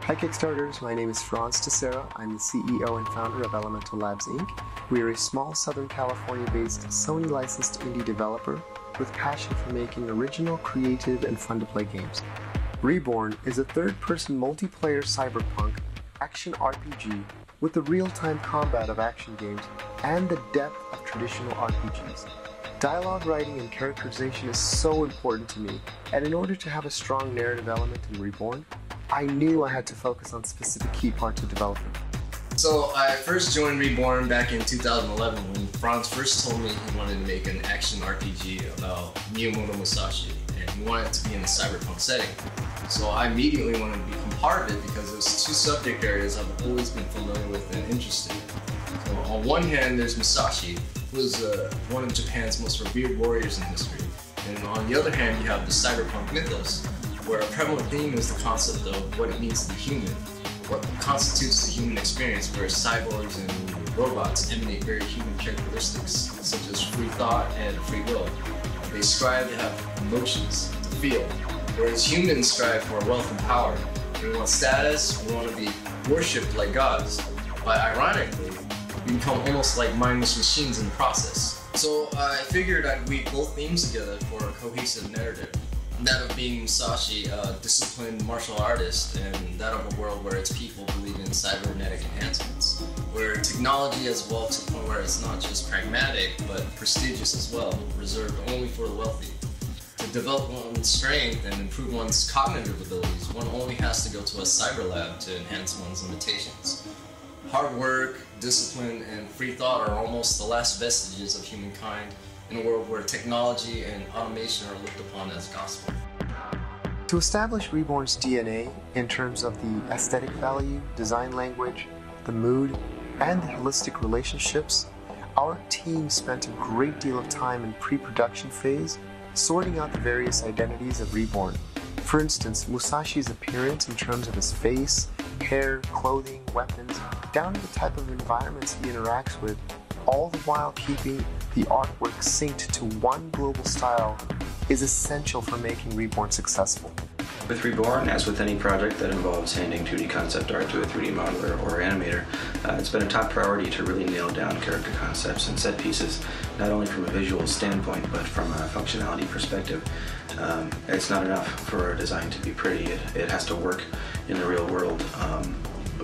Hi Kickstarters, my name is Franz Tessera. I'm the CEO and founder of Elemental Labs Inc. We are a small Southern California-based Sony-licensed indie developer with passion for making original, creative, and fun-to-play games. Reborn is a third-person multiplayer cyberpunk action RPG with the real-time combat of action games and the depth of traditional RPGs. Dialogue writing and characterization is so important to me, and in order to have a strong narrative element in Reborn, I knew I had to focus on specific key parts of development. So I first joined Reborn back in 2011 when Franz first told me he wanted to make an action RPG about Miyamoto Musashi, and he wanted it to be in a cyberpunk setting. So I immediately wanted to become part of it because there's two subject areas I've always been familiar with and interested in. So on one hand, there's Musashi, who is one of Japan's most revered warriors in history. And on the other hand, you have the cyberpunk mythos, where a prevalent theme is the concept of what it means to be human, what constitutes the human experience, where cyborgs and robots emanate very human characteristics, such as free thought and free will. They strive to have emotions, to feel, whereas humans strive for wealth and power. We want status, we want to be worshipped like gods, but ironically, we become almost like mindless machines in the process. So I figured I'd weave both themes together for a cohesive narrative. That of being Musashi, a disciplined martial artist, and that of a world where its people believe in cybernetic enhancements, where technology has evolved to the point where it's not just pragmatic, but prestigious as well, reserved only for the wealthy. To develop one's strength and improve one's cognitive abilities, one only has to go to a cyber lab to enhance one's limitations. Hard work, discipline, and free thought are almost the last vestiges of humankind in a world where technology and automation are looked upon as gospel. To establish Reborn's DNA in terms of the aesthetic value, design language, the mood, and the holistic relationships, our team spent a great deal of time in pre-production phase sorting out the various identities of Reborn. For instance, Musashi's appearance in terms of his face, hair, clothing, weapons, down to the type of environments he interacts with, all the while keeping the artwork synced to one global style, is essential for making Reborn successful. With Reborn, as with any project that involves handing 2D concept art to a 3D modeler or animator, it's been a top priority to really nail down character concepts and set pieces, not only from a visual standpoint, but from a functionality perspective. It's not enough for a design to be pretty. It has to work in the real world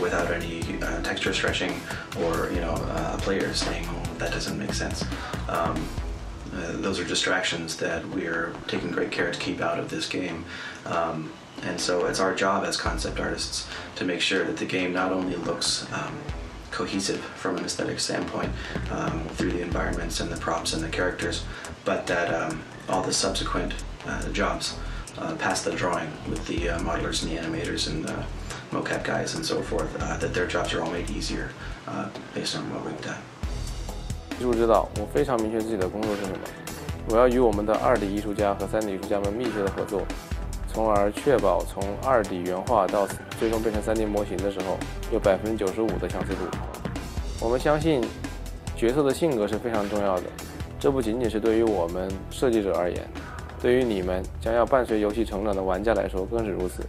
without any texture stretching or a player saying, "Oh, that doesn't make sense." Those are distractions that we are taking great care to keep out of this game. And so it's our job as concept artists to make sure that the game not only looks cohesive from an aesthetic standpoint through the environments and the props and the characters, but that all the subsequent jobs past the drawing with the modelers and the animators and the mocap guys and so forth, that their jobs are all made easier based on what we've done. 艺术指导，我非常明确自己的工作是什么。我要与我们的2D 艺术家和3D 艺术家们密切的合作，从而确保从2D 原画到最终变成3D 模型的时候，有95%的相似度。我们相信，角色的性格是非常重要的。这不仅仅是对于我们设计者而言，对于你们将要伴随游戏成长的玩家来说更是如此。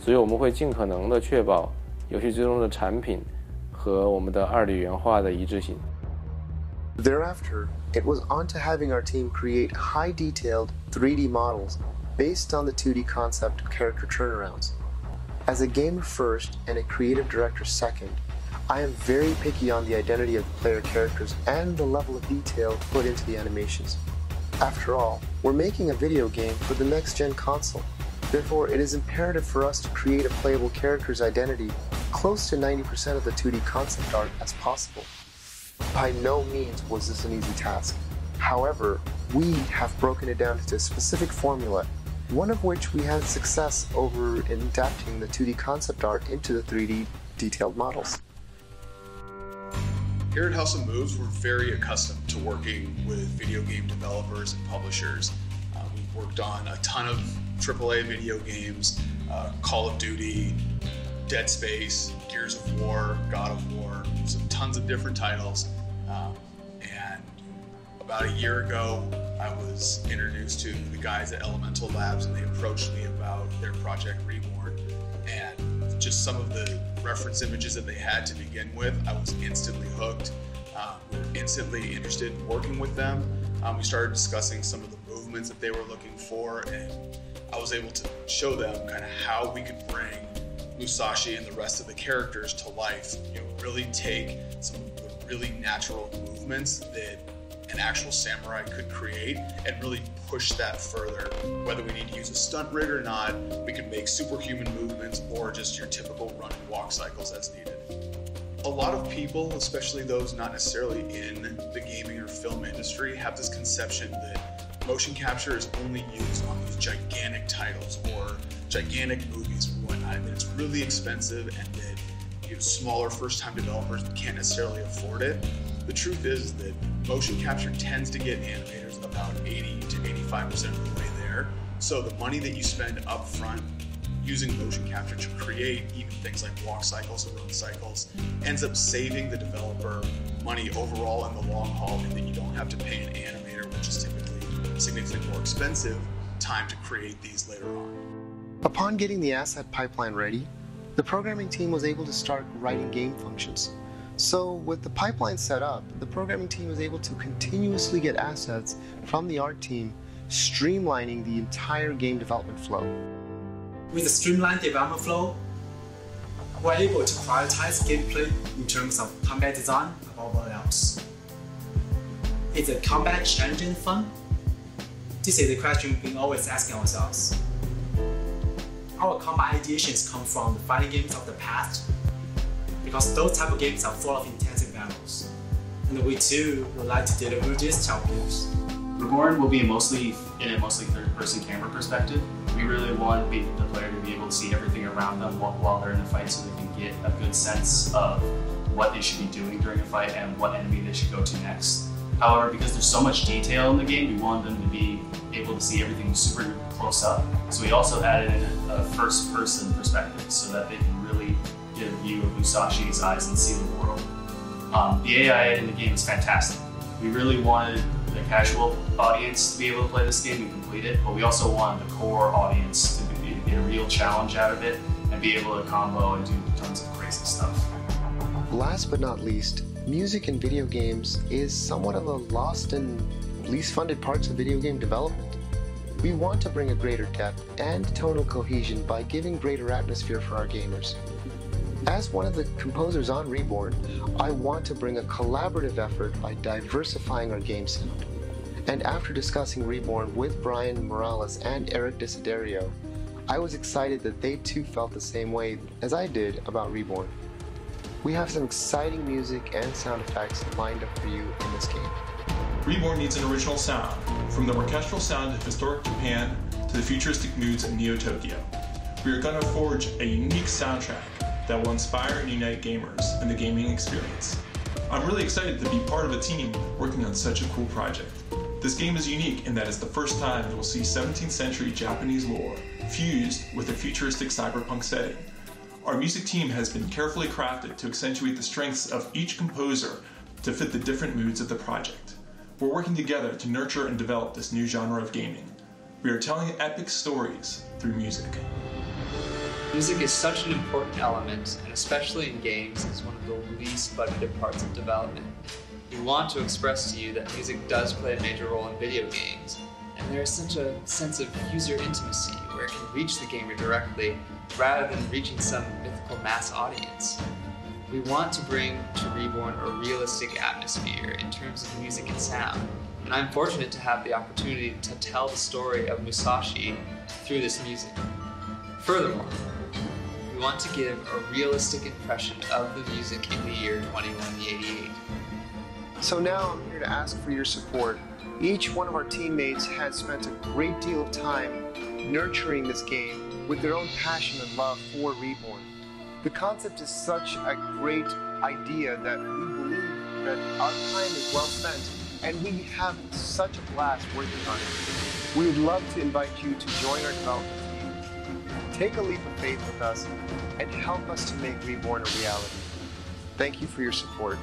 所以我们会尽可能的确保游戏最终的产品和我们的2D 原画的一致性。 Thereafter, it was on to having our team create high-detailed 3D models based on the 2D concept of character turnarounds. As a gamer first and a creative director second, I am very picky on the identity of the player characters and the level of detail put into the animations. After all, we're making a video game for the next-gen console. Therefore, it is imperative for us to create a playable character's identity close to 90% of the 2D concept art as possible. By no means was this an easy task. However, we have broken it down into a specific formula, one of which we had success over in adapting the 2D concept art into the 3D detailed models. Here at House of Moves, we're very accustomed to working with video game developers and publishers. We've worked on a ton of AAA video games, Call of Duty, Dead Space, Gears of War, God of War, some tons of different titles. And about a year ago, I was introduced to the guys at Elemental Labs, and they approached me about their project Reborn. And just some of the reference images that they had to begin with, I was instantly hooked. We were instantly interested in working with them. We started discussing some of the movements that they were looking for, and I was able to show them kind of how we could bring Musashi and the rest of the characters to life. Really take some of the really natural movements that an actual samurai could create and really push that further. Whether we need to use a stunt rig or not, we can make superhuman movements or just your typical run and walk cycles as needed. A lot of people, especially those not necessarily in the gaming or film industry, have this conception that motion capture is only used on these gigantic titles or gigantic movies or whatnot, and that it's really expensive and that smaller first-time developers can't necessarily afford it. The truth is that motion capture tends to get animators about 80 to 85% of the way there. So the money that you spend up front using motion capture to create even things like walk cycles and run cycles ends up saving the developer money overall in the long haul, and that you don't have to pay an animator, which is typically significantly more expensive, time to create these later on. Upon getting the asset pipeline ready, the programming team was able to start writing game functions. So with the pipeline set up, the programming team was able to continuously get assets from the art team, streamlining the entire game development flow. With the streamlined development flow, we're able to prioritize gameplay in terms of combat design above all else. Is the combat challenging fun? This is the question we've been always asking ourselves. Our combat ideations come from the fighting games of the past, because those type of games are full of intensive battles, and we too would like to deliver these type of games. Reborn will be mostly third-person camera perspective. We really want the player to be able to see everything around them while they're in the fight, so they can get a good sense of what they should be doing during a fight and what enemy they should go to next. However, because there's so much detail in the game, we want them to be able to see everything super close up. So we also added in a first-person perspective so that they can really get a view of Musashi's eyes and see the world. The AI in the game is fantastic. We really wanted the casual audience to be able to play this game and complete it, but we also wanted the core audience to get a real challenge out of it and be able to combo and do tons of crazy stuff. Last but not least, music in video games is somewhat of a lost and least funded parts of video game development. We want to bring a greater depth and tonal cohesion by giving greater atmosphere for our gamers. As one of the composers on Reborn, I want to bring a collaborative effort by diversifying our game sound. And after discussing Reborn with Brian Morales and Eric Desiderio, I was excited that they too felt the same way as I did about Reborn. We have some exciting music and sound effects lined up for you in this game. Reborn needs an original sound, from the orchestral sound of historic Japan to the futuristic moods of Neo-Tokyo. We are going to forge a unique soundtrack that will inspire and unite gamers in the gaming experience. I'm really excited to be part of a team working on such a cool project. This game is unique in that it's the first time that we'll see 17th century Japanese lore fused with a futuristic cyberpunk setting. Our music team has been carefully crafted to accentuate the strengths of each composer to fit the different moods of the project. We're working together to nurture and develop this new genre of gaming. We are telling epic stories through music. Music is such an important element, and especially in games, is one of the least budgeted parts of development. We want to express to you that music does play a major role in video games, and there is such a sense of user intimacy where it can reach the gamer directly rather than reaching some mythical mass audience. We want to bring to Reborn a realistic atmosphere in terms of music and sound, and I'm fortunate to have the opportunity to tell the story of Musashi through this music. Furthermore, we want to give a realistic impression of the music in the year 2188. So now I'm here to ask for your support. Each one of our teammates has spent a great deal of time nurturing this game with their own passion and love for Reborn. The concept is such a great idea that we believe that our time is well spent, and we have such a blast working on it. We would love to invite you to join our development team. Take a leap of faith with us and help us to make Reborn a reality. Thank you for your support.